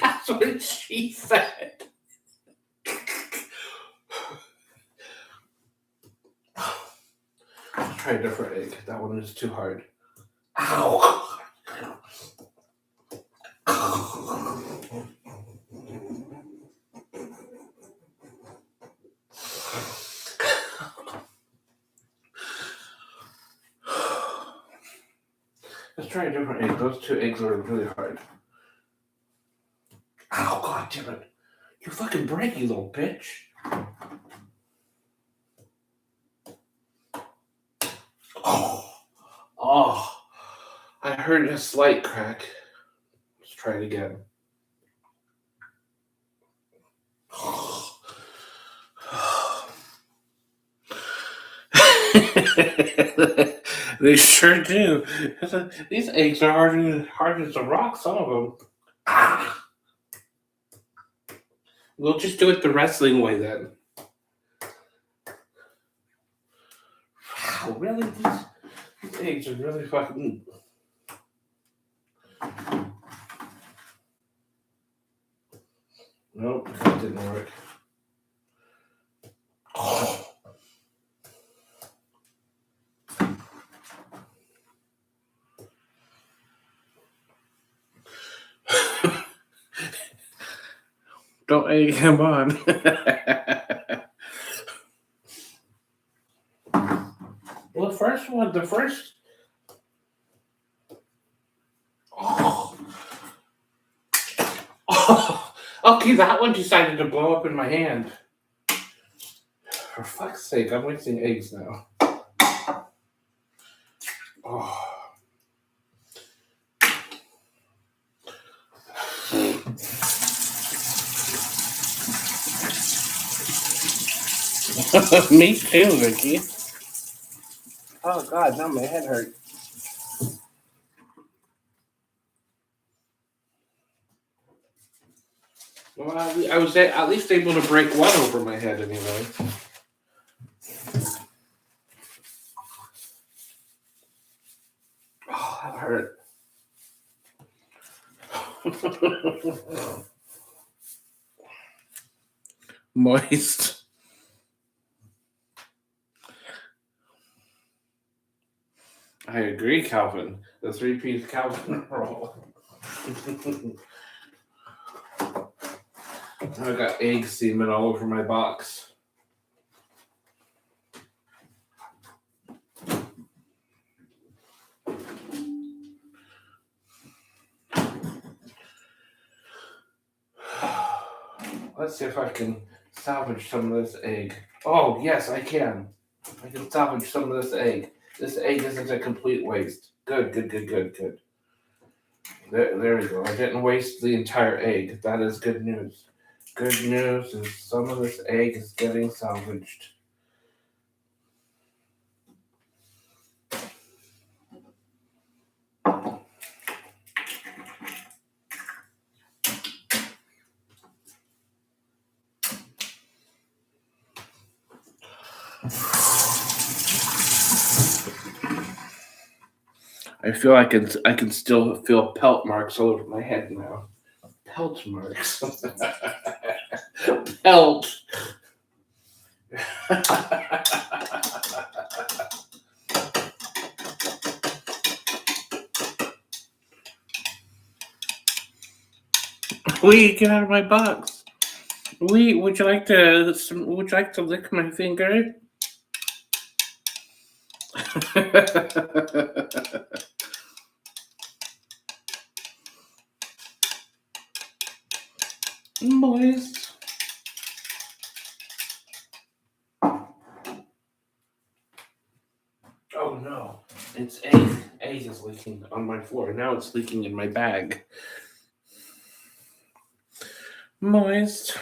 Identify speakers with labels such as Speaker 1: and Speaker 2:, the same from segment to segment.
Speaker 1: That's what she said. Let's try a different egg. That one is too hard. Ow! Let's try a different egg. Those two eggs are really hard. Ow, god damn it. You fucking break, you little bitch. Oh, I heard a slight crack. Let's try it again. They sure do. These eggs are hard as a rock, some of them. Ah. We'll just do it the wrestling way then. Wow, really? These eggs are really fucking... Nope, that didn't work. Oh. Don't egg him on. Well, the first... Oh. Oh. Okay, that one decided to blow up in my hand. For fuck's sake, I'm wasting eggs now. Oh. Me too, Vicky. Oh god, now my head hurts. Well, I was at least able to break one over my head anyway. Oh, that hurt. Moist. I agree, Calvin. The 3-piece Calvin roll. I got egg semen all over my box. Let's see if I can salvage some of this egg. Oh, yes, I can. I can salvage some of this egg. This egg isn't a complete waste. Good. There we go. I didn't waste the entire egg. That is good news. Good news is some of this egg is getting salvaged. I feel I can still feel pelt marks all over my head now. Pelt marks. Pelt. Wee, get out of my box. Wee, would you like to lick my finger? Moist. Oh no, it's egg. Egg is leaking on my floor. Now it's leaking in my bag. Moist.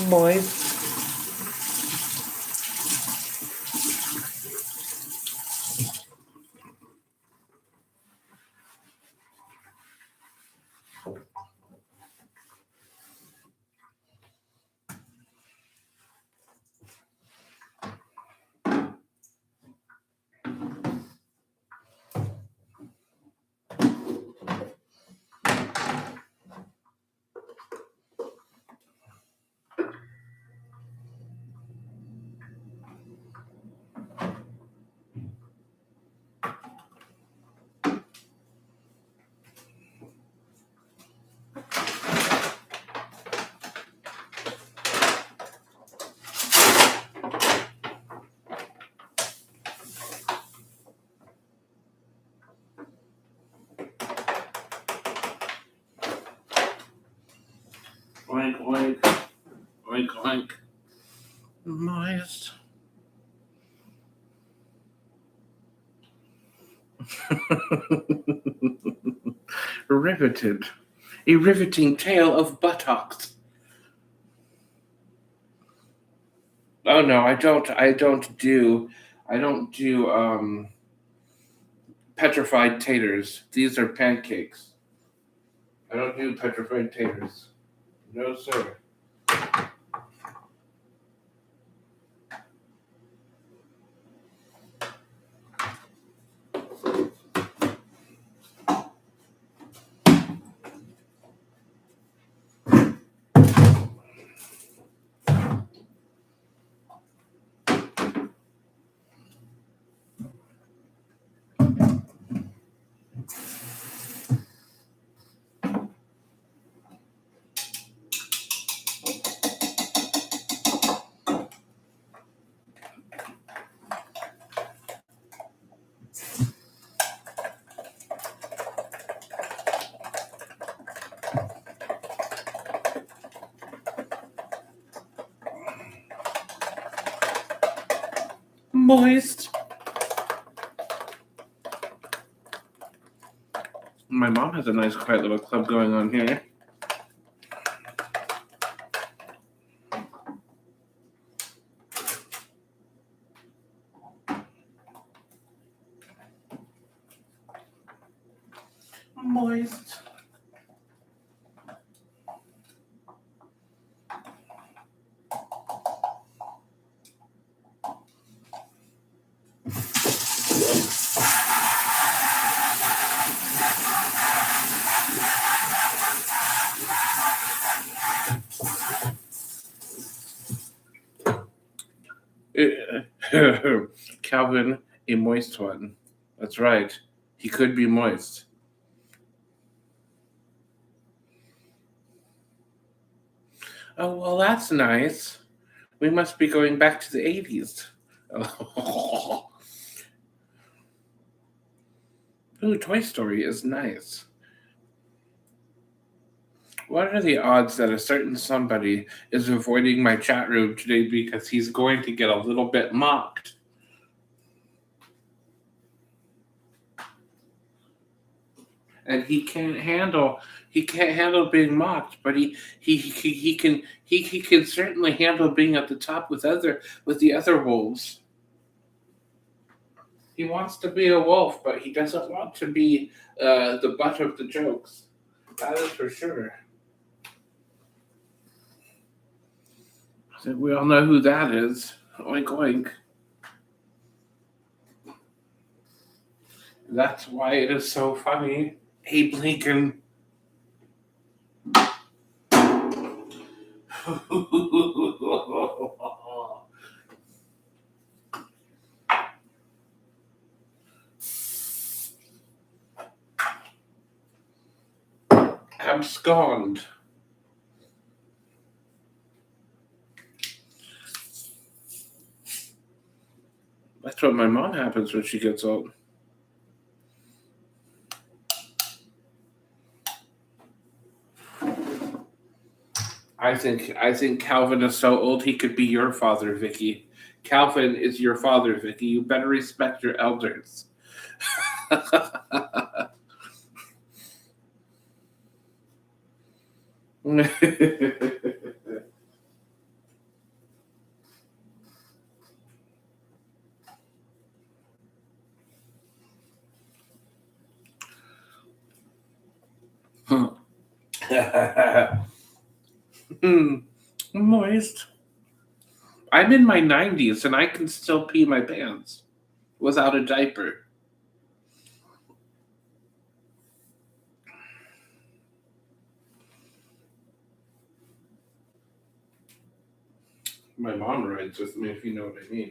Speaker 1: Moist. Oink, oink. Oink, oink. Moist. Riveted. A riveting tale of buttocks. Oh no, I don't do petrified taters. These are pancakes. I don't do petrified taters. No sir. Moist. My mom has a nice quiet little club going on here. Moist. Calvin, a moist one. That's right. He could be moist. Oh, well, that's nice. We must be going back to the 80s. Ooh, Toy Story is nice. What are the odds that a certain somebody is avoiding my chat room today because he's going to get a little bit mocked? And he can't handle being mocked, but he can certainly handle being at the top with the other wolves. He wants to be a wolf, but he doesn't want to be the butt of the jokes. That is for sure. So we all know who that is. Oink oink. That's why it is so funny. Abe Lincoln. Abscond. That's what my mom happens when she gets old. I think Calvin is so old he could be your father, Vicky. Calvin is your father, Vicky. You better respect your elders.
Speaker 2: Moist. I'm in my 90s and I can still pee my pants without a diaper. My mom rides with me, if you know what I mean.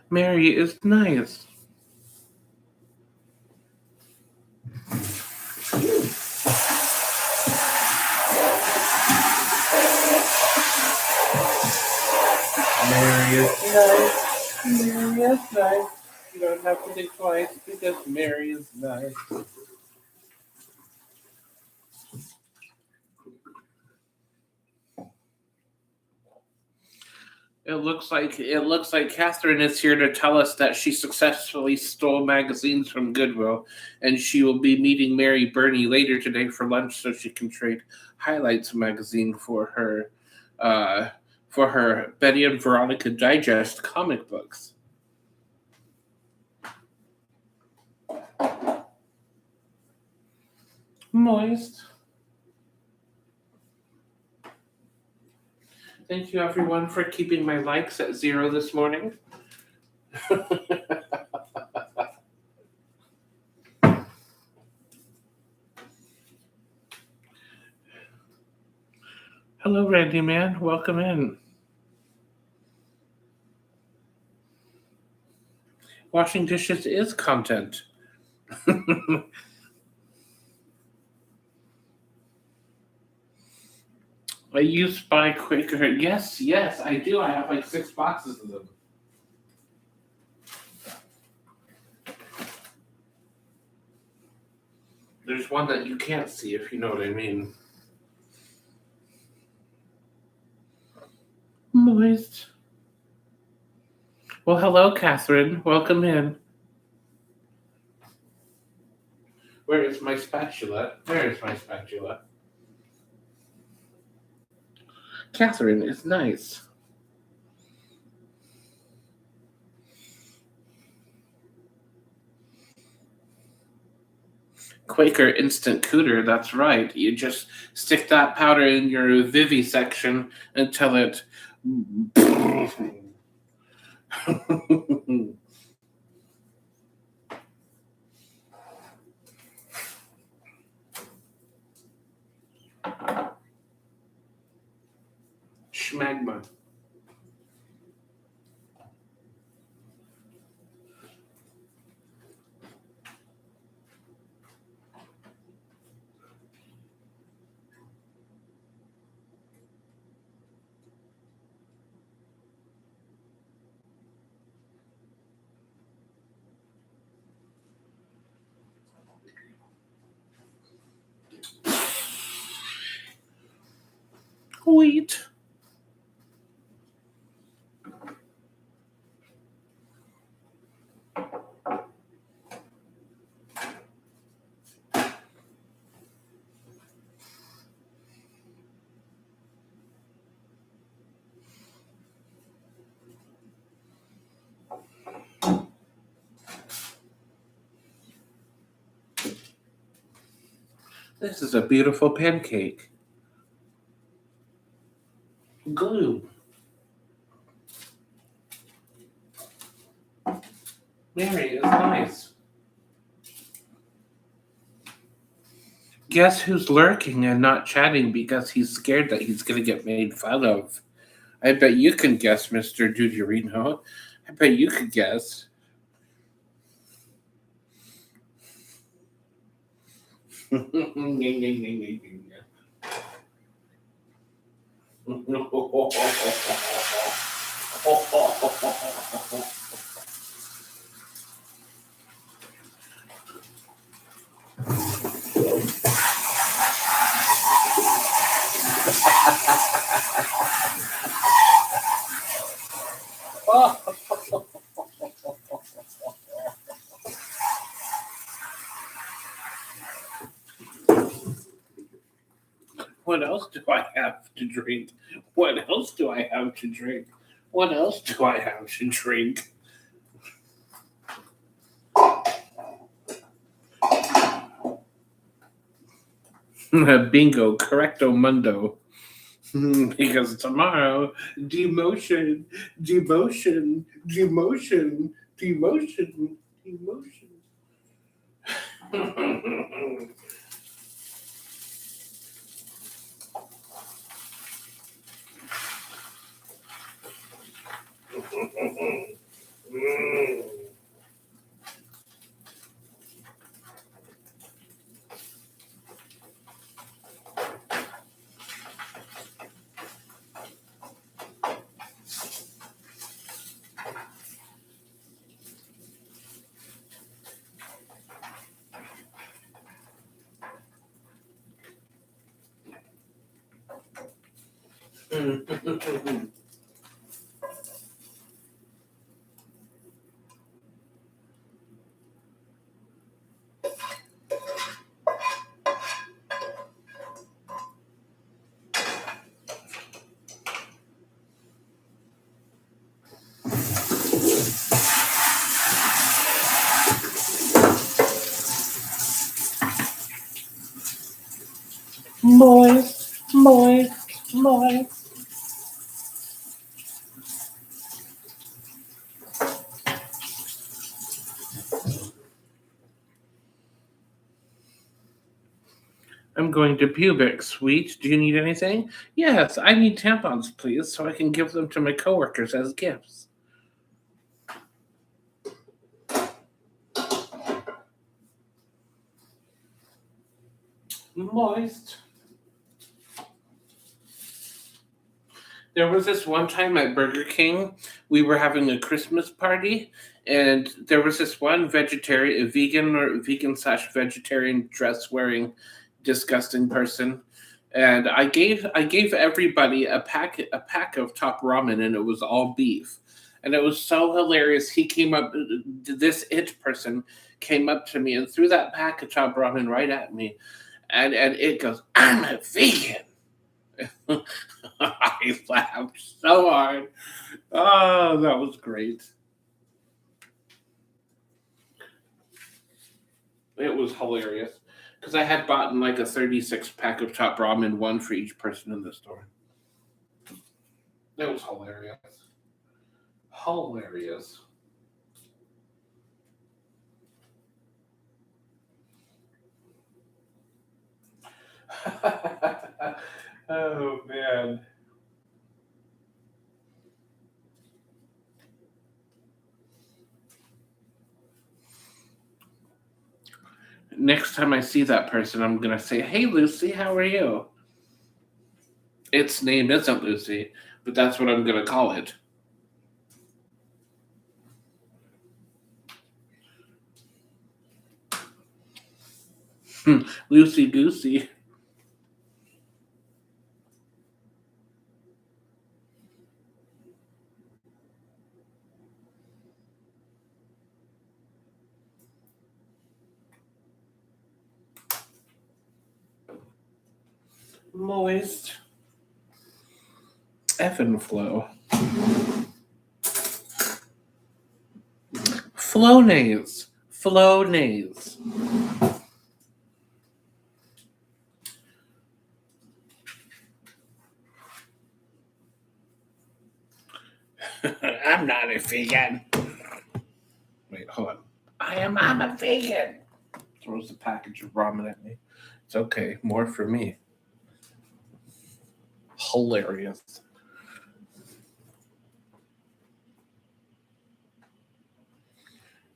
Speaker 2: Mary is nice. Mary is nice. Mary is nice. You don't have to think twice because Mary is nice. It looks like Catherine is here to tell us that she successfully stole magazines from Goodwill, and she will be meeting Mary Burney later today for lunch so she can trade Highlights magazine for her Betty and Veronica Digest comic books. Moist. Thank you, everyone, for keeping my likes at 0 this morning. Hello, Randy Man. Welcome in. Washing dishes is content. I use Spy Quaker. Yes, I do. I have like 6 boxes of them. There's one that you can't see, if you know what I mean. Moist. Well, hello, Catherine. Welcome in. Where is my spatula? There is my spatula. Catherine is nice. Quaker Instant Cooter, that's right. You just stick that powder in your vivisection until it... Schmagma. Wheat. This is a beautiful pancake. Glue. Mary is nice. Guess who's lurking and not chatting because he's scared that he's going to get made fun of? I bet you can guess, Mr. Duderino. I bet you could guess. What else do I have to drink? What else do I have to drink? What else do I have to drink? Bingo, correcto mundo. Because tomorrow, demotion, demotion, demotion, demotion, demotion. Moist, moist, moist. I'm going to pubic, sweet. Do you need anything? Yes, I need tampons, please, so I can give them to my coworkers as gifts. Moist. There was this one time at Burger King, we were having a Christmas party, and there was this one vegetarian, a vegan or vegan slash vegetarian dress wearing, disgusting person, and I gave everybody a pack of top ramen, and it was all beef, and it was so hilarious. He came up, this it person came up to me and threw that pack of top ramen right at me, and it goes, "I'm a vegan." I laughed so hard. Oh, that was great. It was hilarious because I had bought like a 36 pack of top ramen, one for each person in the store. It was hilarious. Hilarious. Oh, man. Next time I see that person, I'm going to say, "Hey, Lucy, how are you?" Its name isn't Lucy, but that's what I'm going to call it. Lucy Goosey. Moist. Effin' flow. Flonase. Flonase. I'm not a vegan. Wait, hold on. I'm a vegan. Throws a package of ramen at me. It's okay. More for me. Hilarious.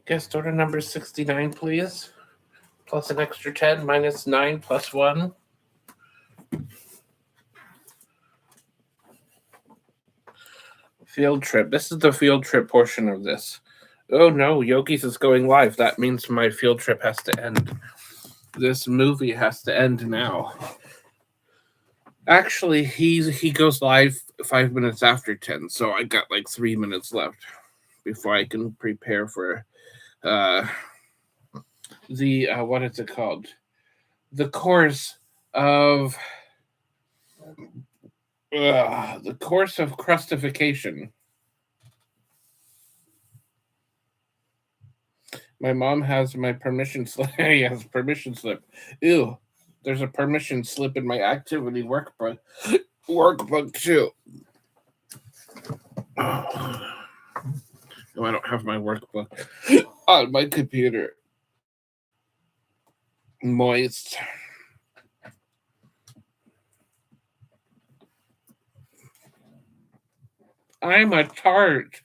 Speaker 2: Guest order number 69, please. Plus an extra 10 minus 9 plus 1. Field trip. This is the field trip portion of this. Oh no, Yogi's is going live. That means my field trip has to end. This movie has to end now. Actually, he goes live 5 minutes after 10, so I got like 3 minutes left before I can prepare for the what is it called? The course of The course of crustification. My mom has my permission slip. Yes, permission slip. Ew. There's a permission slip in my activity workbook too. No, I don't have my workbook on my computer. Moist. I'm a tart.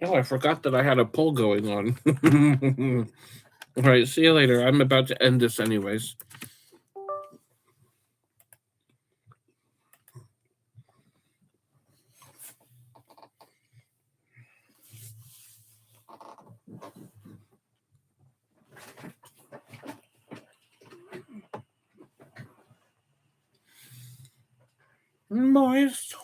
Speaker 2: Oh, I forgot that I had a poll going on. All right, see you later. I'm about to end this anyways. Moist.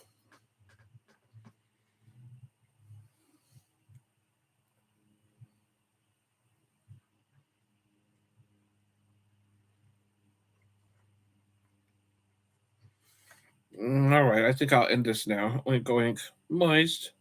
Speaker 2: All right, I think I'll end this now. Oink, oink. Moist.